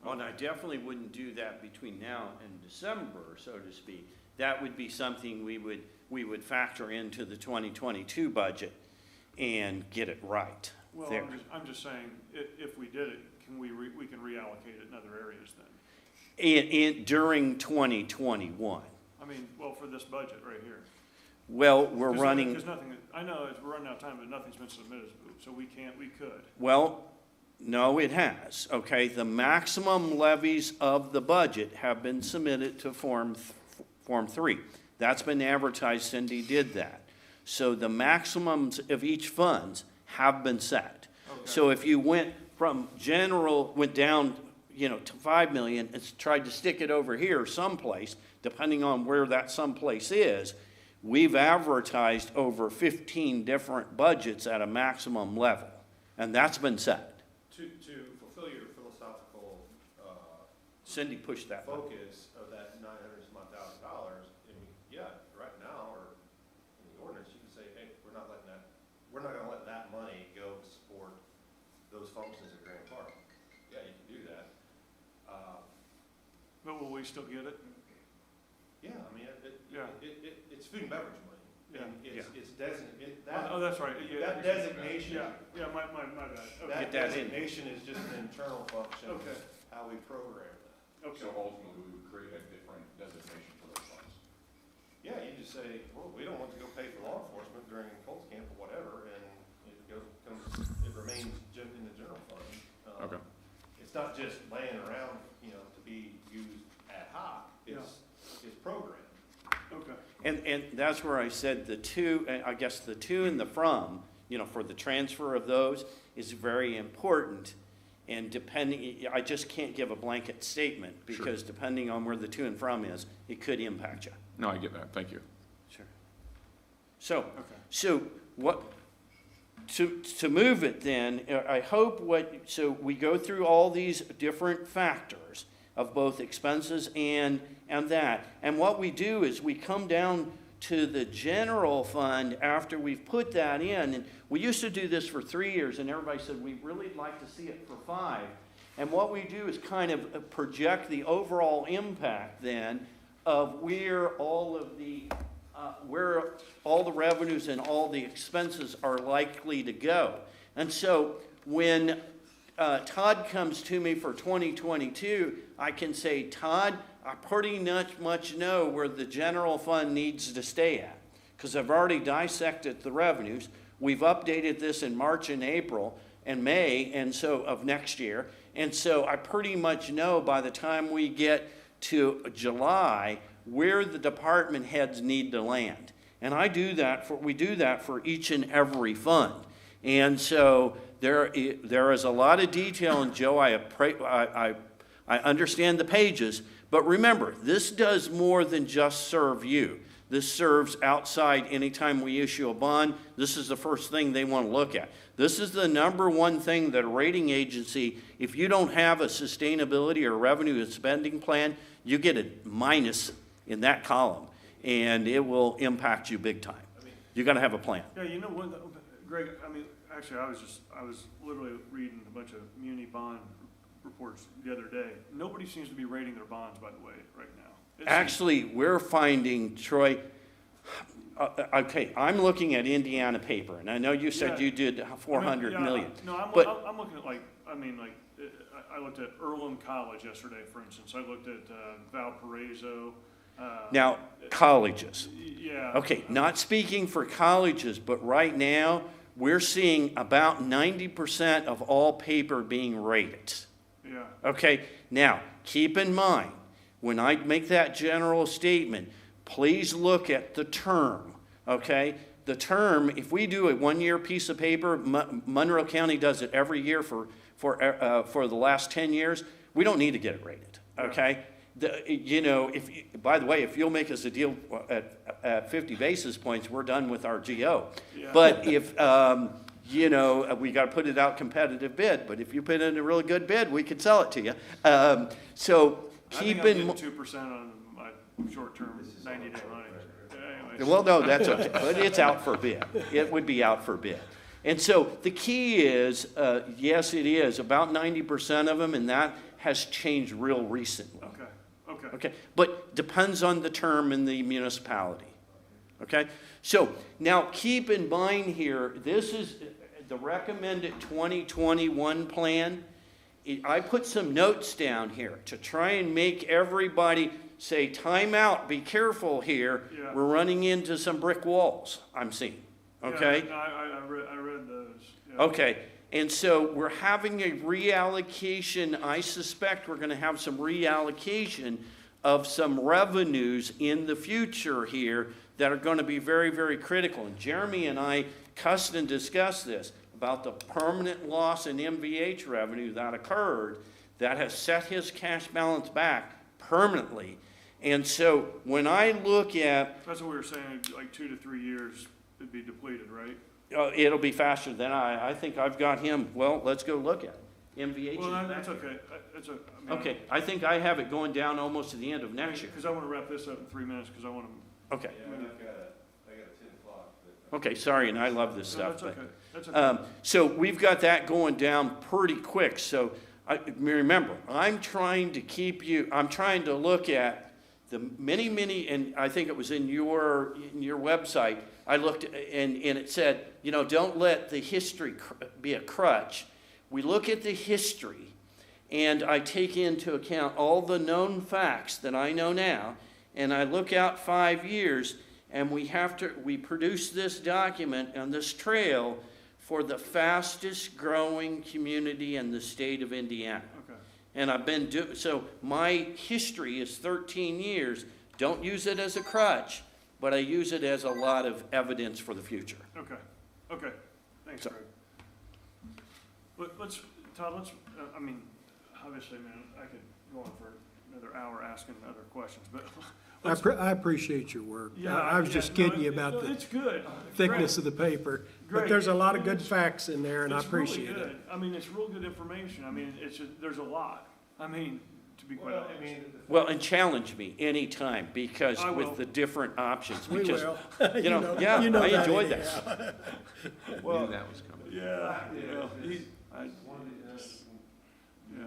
Well, and I definitely wouldn't do that between now and December, so to speak. That would be something we would factor into the 2022 budget and get it right Well, there. I'm just saying, if we did it, we can reallocate it in other areas then? During 2021. I mean, well, for this budget right here. Well, we're running, Because nothing, I know we're running out of time, but nothing's been submitted, so we could. well, no, it has, okay? The maximum levies of the budget have been submitted to Form 3. That's been advertised, Cindy did that. So the maximums of each funds have been set. Okay. So if you went down, you know, to 5 million and tried to stick it over here someplace, depending on where that someplace is, we've advertised over 15 different budgets at a maximum level, and that's been set. To fulfill your philosophical Cindy pushed that button. focus of that $900,000, I mean, yeah, right now, or in the ordinance, you can say, hey, we're not gonna let that money go to support those functions at Grand Park. Yeah, you can do that. But will we still get it? Yeah, I mean, Yeah. it's food and beverage money. And it's designated, Oh, that's right, yeah. that designation, Yeah, my bad. Okay. that Get that in. designation is just an internal function of Okay. how we program that. Okay. So ultimately, we would create a different designation for those funds. Yeah, you just say, well, we don't want to go pay for law enforcement during Colts camp or whatever, and it remains in the general fund. Okay. It's not just laying around, you know, to be used ad hoc, it's programmed. Okay, And that's where I said the to and the from, you know, for the transfer of those is very important. And I just can't give a blanket statement because depending on where the to and from is, it could impact you. No, I get that, thank you. Sure. So, okay. so to move it then, I hope so we go through all these different factors of both expenses and that. And what we do is we come down to the general fund after we've put that in. And we used to do this for 3 years, and everybody said, we'd really like to see it for 5. And what we do is kind of project the overall impact then of where all the revenues and all the expenses are likely to go. And so when Todd comes to me for 2022, I can say, Todd, I pretty much know where the general fund needs to stay at, because I've already dissected the revenues. We've updated this in March and April and May and so of next year. And so I pretty much know by the time we get to July where the department heads need to land. And we do that for each and every fund. And so there is a lot of detail, and Joe, I understand the pages, but remember, this does more than just serve you. This serves outside anytime we issue a bond. This is the first thing they want to look at. This is the number one thing that a rating agency, if you don't have a sustainability or revenue and spending plan, you get a minus in that column, and it will impact you big time. You got to have a plan. Yeah, you know what, Greg, I mean, actually, I was literally reading a bunch of muni bond reports the other day. Nobody seems to be rating their bonds, by the way, right now. Actually, we're finding, Troy, okay, I'm looking at Indiana paper, and I know you said you did 400 million. No, I'm looking at I looked at Earlham College yesterday, for instance. I looked at Valparaiso. Now, colleges. Yeah. Okay, not speaking for colleges, but right now, we're seeing about 90% of all paper being rated. Yeah. Okay, now, keep in mind, when I make that general statement, please look at the term, okay? The term, if we do a one-year piece of paper, Monroe County does it every year for the last 10 years, we don't need to get it rated, okay? By the way, if you'll make us a deal at 50 basis points, we're done with our GO. Yeah. But if, we got to put it out competitive bid, but if you put in a really good bid, we could sell it to you. So keep in mind. 2% on my short-term 90-day money. Anyways. Well, no, that's okay, but it's out for bid. It would be out for bid. And so the key is, yes, it is, about 90% of them, and that has changed real recently. Okay, but depends on the term in the municipality. Okay, so now keep in mind here, this is the recommended 2021 plan. I put some notes down here to try and make everybody say, time out, be careful here. Yeah. We're running into some brick walls, I'm seeing. Okay? Yeah, I read those. Yeah. Okay, and so we're having a reallocation. I suspect we're going to have some reallocation of some revenues in the future here that are going to be very, very critical. And Jeremy and I cussed and discussed this about the permanent loss in MVH revenue that occurred that has set his cash balance back permanently. And so when I look at... That's what we were saying, like 2 to 3 years it'd be depleted, right? It'll be faster than I think I've got him. Well, let's go look at it. MVH. Well, that's okay. Okay, I think I have it going down almost to the end of next year. Because I want to wrap this up in 3 minutes, because I want to... Okay. Yeah, I got a 10 o'clock. Okay, sorry, and I love this No, stuff. that's but, okay. That's okay. So we've got that going down pretty quick. So remember, I'm trying to look at the many, and I think it was in your website, I looked and it said, don't let the history be a crutch. We look at the history, and I take into account all the known facts that I know now, and I look out 5 years, and we produce this document on this trail for the fastest growing community in the state of Indiana. Okay. And I've been so my history is 13 years. Don't use it as a crutch, but I use it as a lot of evidence for the future. Okay. Thanks, So- Greg. Todd, obviously, man, I could go on for another hour asking other questions, but I appreciate your work. Yeah, I was yeah, just no, kidding you it- about no, the it's good. thickness of the paper. But Great. there's a lot of good facts in there, and I It's really appreciate it. good. I mean, it's real good information. I mean, there's a lot. I mean, to be quite Well, honest. I mean, Well, and challenge me anytime, because I will. with the different options, We because, will. you know, yeah, you know I that enjoyed anyhow. that. well, Knew that was coming. Yeah, yeah, you know, it's- I, it's one of the, yeah.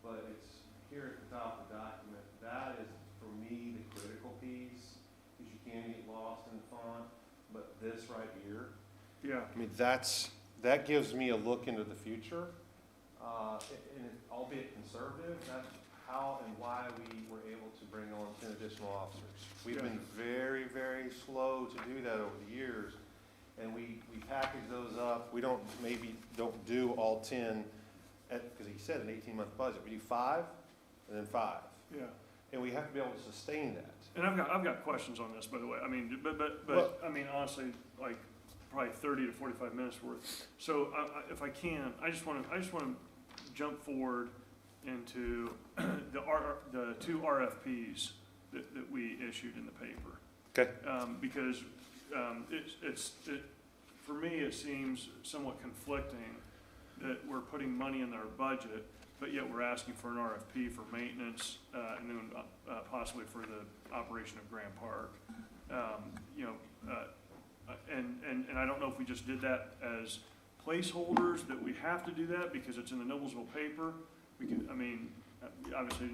but it's here at the top of the document, that is, for me, the critical piece, because you can get lost in the font, but this right here, yeah, I mean, that gives me a look into the future, albeit conservative, that's how and why we were able to bring on 10 additional officers. we've been very, very slow to do that over the years, and we package those up. We don't do all 10, because he said an 18-month budget. We do 5, and then 5. yeah. And we have to be able to sustain that. And I've got questions on this, by the way. I mean, but Well- I mean, honestly, like, probably 30 to 45 minutes worth. So if I can, I just want to jump forward into the 2 RFPs that we issued in the paper. Okay. Because for me, it seems somewhat conflicting that we're putting money in our budget, but yet we're asking for an RFP for maintenance, and then possibly for the operation of Grant Park. You know, and I don't know if we just did that as placeholders, that we have to do that because it's in the Noblesville paper. We can, I mean, obviously,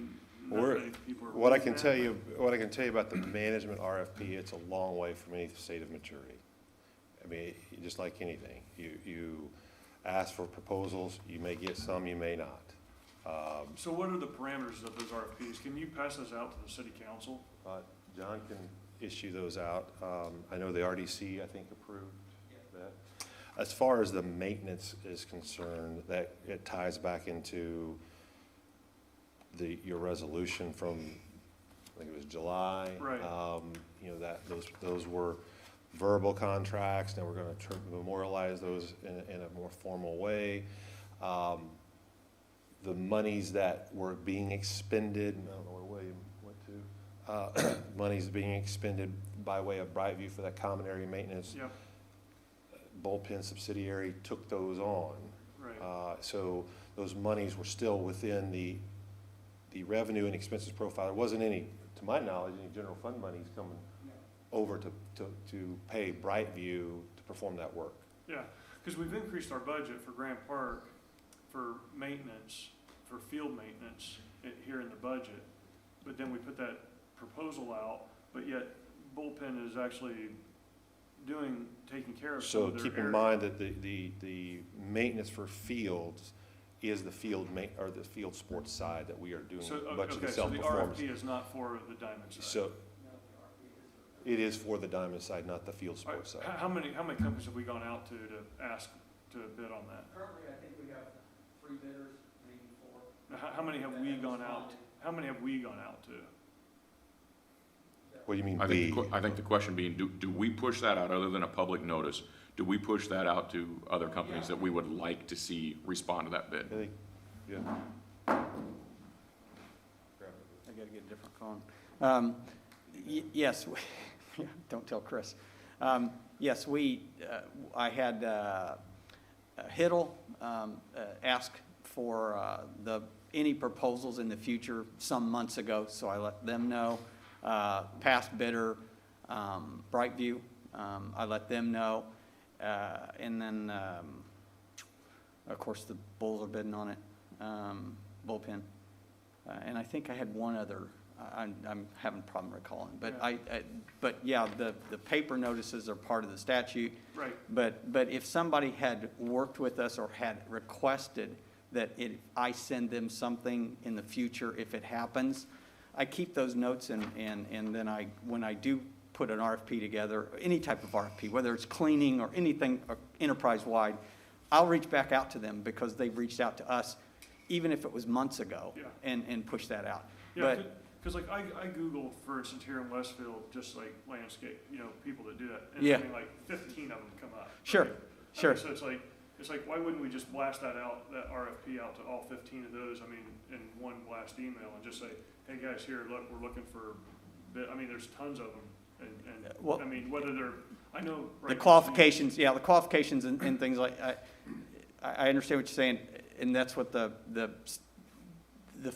not Or- many people are. What I reading can that, tell you, about the management RFP, it's a long way from any state of maturity. I mean, just like anything, you ask for proposals, you may get some, you may not. So what are the parameters of those RFPs? Can you pass those out to the city council? John can issue those out. I know the RDC, I think, approved that. As far as the maintenance is concerned, that it ties back into your resolution from, I think it was July. Right. You know, those were verbal contracts. Now we're gonna memorialize those in a more formal way. The monies that were being expended, I don't know where William went to, monies being expended by way of Brightview for that common area maintenance. Yep, Bullpen subsidiary took those on. right. So those monies were still within the revenue and expenses profile. There wasn't any, to my knowledge, any general fund monies coming over to pay Brightview to perform that work. Yeah, because we've increased our budget for Grant Park for maintenance, for field maintenance here in the budget. But then we put that proposal out, but yet Bullpen is actually taking care of some So of their keep in area. mind that the maintenance for fields is the field or the field sports side that we are doing So, much of okay, the so the self-performance. RFP is not for the Diamond side. So it is for the diamond side, not the field All right, sports side. How many companies have we gone out to ask to bid on that? Currently, I think we have 3 bidders, maybe 4. Now, how many have we gone out? How many have we gone out to? What do you mean I think, we? I think the question being, do we push that out, other than a public notice? Do we push that out to other companies that we would like to see respond to that bid? I think, yeah. I gotta get a different phone. Yes, yeah, don't tell Chris. Yes, I had Hiddle ask for any proposals in the future some months ago, so I let them know. Past bidder, Brightview, I let them know. And then, of course, the Bulls are bidding on it, Bullpen. And I think I had one other, I'm having a problem recalling, but Yeah. but yeah, the paper notices are part of the statute. Right. But if somebody had worked with us or had requested that I send them something in the future, if it happens, I keep those notes and then when I do put an RFP together, any type of RFP, whether it's cleaning or anything enterprise-wide, I'll reach back out to them because they've reached out to us, even if it was months ago, Yeah. and push that out. Yeah, But because like I Google, for instance, here in Westfield, just like landscape, people that do that. And Yeah. I mean, like 15 of them come up. Sure, right? sure. So it's like, it's like, why wouldn't we just blast that out, that RFP out to all 15 of those, I mean, in one blast email and just say, hey, guys, here, look, we're looking for, I mean, there's tons of them. Well- I mean, whether they're, I know. The right, qualifications, yeah, the qualifications and things like, I understand what you're saying, and that's what the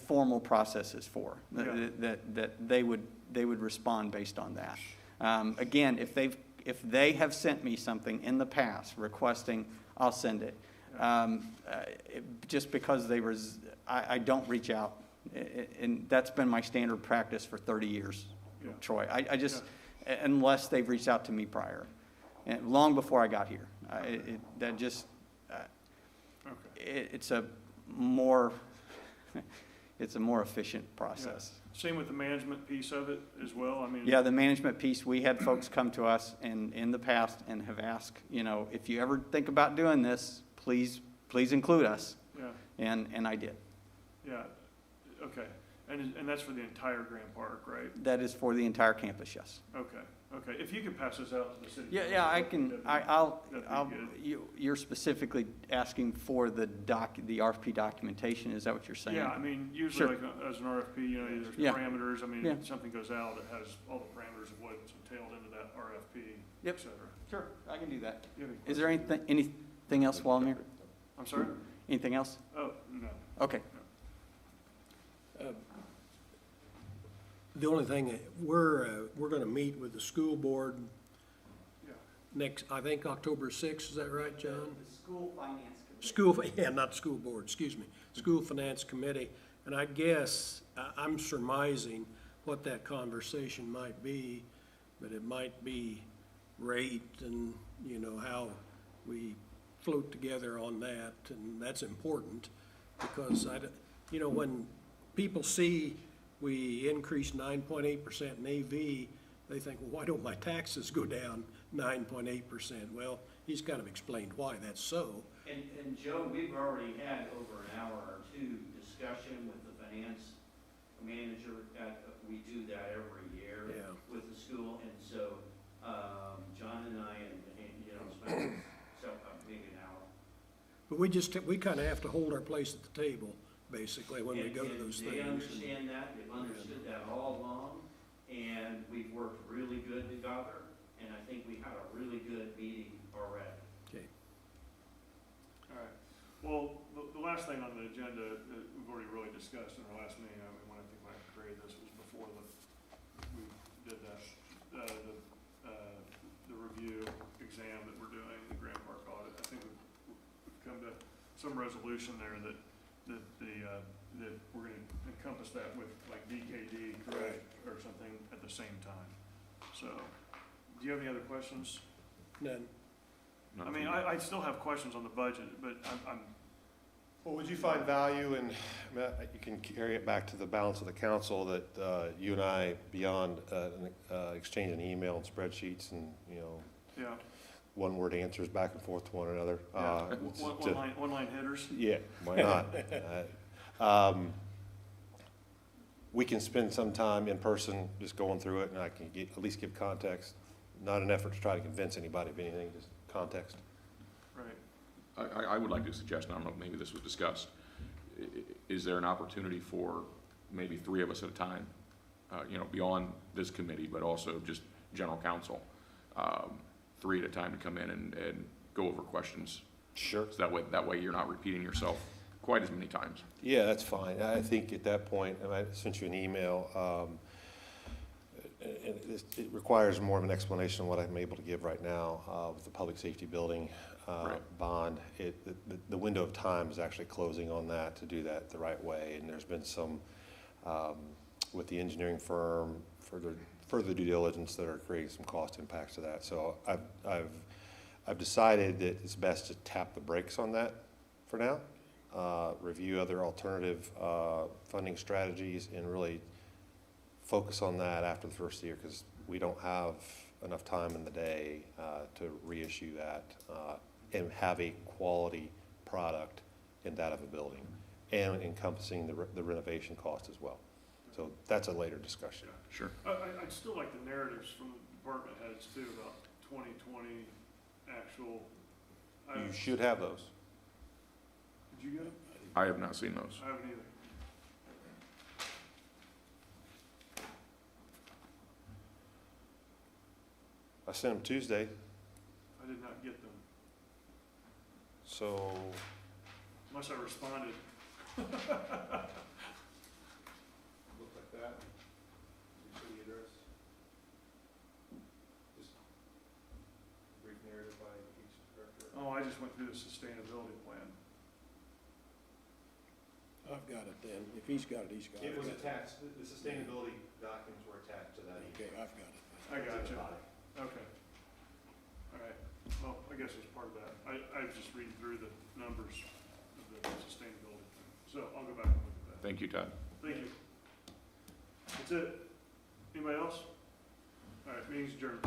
formal process is for. Yeah. That they would respond based on that. Again, if they have sent me something in the past requesting, I'll send it. Just because I don't reach out, and that's been my standard practice for 30 years, Yeah. Troy. I just, unless they've reached out to me prior, and long before I got here. It's a more efficient process. Same with the management piece of it as well, I mean. Yeah, the management piece, we had folks come to us in the past and have asked, if you ever think about doing this, please include us. Yeah, And I did. yeah, okay, and that's for the entire Grand Park, right? That is for the entire campus, yes. Okay, if you could pass this out to the city. Yeah, I can, I'll, That'd be good. you're specifically asking for the RFP documentation, is that what you're saying? Yeah, I mean, usually Sure. like as an RFP, there's Yeah. parameters, I mean, Yeah. something goes out that has all the parameters of what's entailed into that RFP, Yep. et cetera. Sure, I can do that. You have any Is there anything else while I'm here? I'm sorry? Anything else? Oh, no. Okay. The only thing, we're gonna meet with the school board Yeah. next, I think October 6th, is that right, John? The school finance committee. School, yeah, not school board, excuse me, School Finance Committee. And I guess, I'm surmising what that conversation might be, but it might be rate and, how we float together on that, and that's important, because when people see we increased 9.8% in AV, they think, well, why don't my taxes go down 9.8%? Well, he's kind of explained why that's so. And Joe, we've already had over an hour or two discussion with the finance manager. We do that every year Yeah. with the school, and so, John and I, spent maybe an hour. But we kind of have to hold our place at the table, basically, when we go to those They things. understand that, they've understood that all along, and we've worked really good together, and I think we had a really good meeting already. Okay. All right. Well, the last thing on the agenda that we've already really discussed in our last meeting, when I created this was before we did that, the review exam that we're doing, the Grand Park audit. I think we've come to some resolution there that we're gonna encompass that with like DKD, correct, or something at the same time. So, do you have any other questions? None. I mean, I still have questions on the budget, but I'm Well, would you find value in, you can carry it back to the balance of the council, that you and I, beyond exchanging email and spreadsheets and, yeah. one-word answers back and forth to one another. One-line hitters? Yeah, why not? We can spend some time in person just going through it, and I can at least give context. Not an effort to try to convince anybody of anything, just context. Right. I would like to suggest, and I don't know if maybe this was discussed, is there an opportunity for maybe 3 of us at a time, beyond this committee, but also just general counsel, 3 at a time to come in and go over questions? Sure. So that way you're not repeating yourself quite as many times. Yeah, that's fine. I think at that point, and I sent you an email, it requires more of an explanation of what I'm able to give right now with the public safety building Right. bond. The window of time is actually closing on that to do that the right way, and there's been some, with the engineering firm, further due diligence that are creating some cost impacts to that. So I've decided that it's best to tap the brakes on that for now, review other alternative funding strategies, and really focus on that after the first year, because we don't have enough time in the day to reissue that and have a quality product in that of a building, and encompassing the renovation cost as well. So that's a later discussion. Sure. I'd still like the narratives from the department heads too about 2020 actual You should have those. Did you get it? I have not seen those. I haven't either. I sent them Tuesday, I did not get them, so unless I responded. Look like that. Your city address. Just brief narrative by each director. Oh, I just went through the sustainability plan. I've got it then. If he's got it, he's got it. It was attached, the sustainability documents were attached to that. Okay, I've got it. I got you. Okay. All right. Well, I guess it's part of that. I was just reading through the numbers of the sustainability thing. So I'll go back and look at that. Thank you, Todd. Thank you. That's it. Anybody else? All right, meeting's adjourned.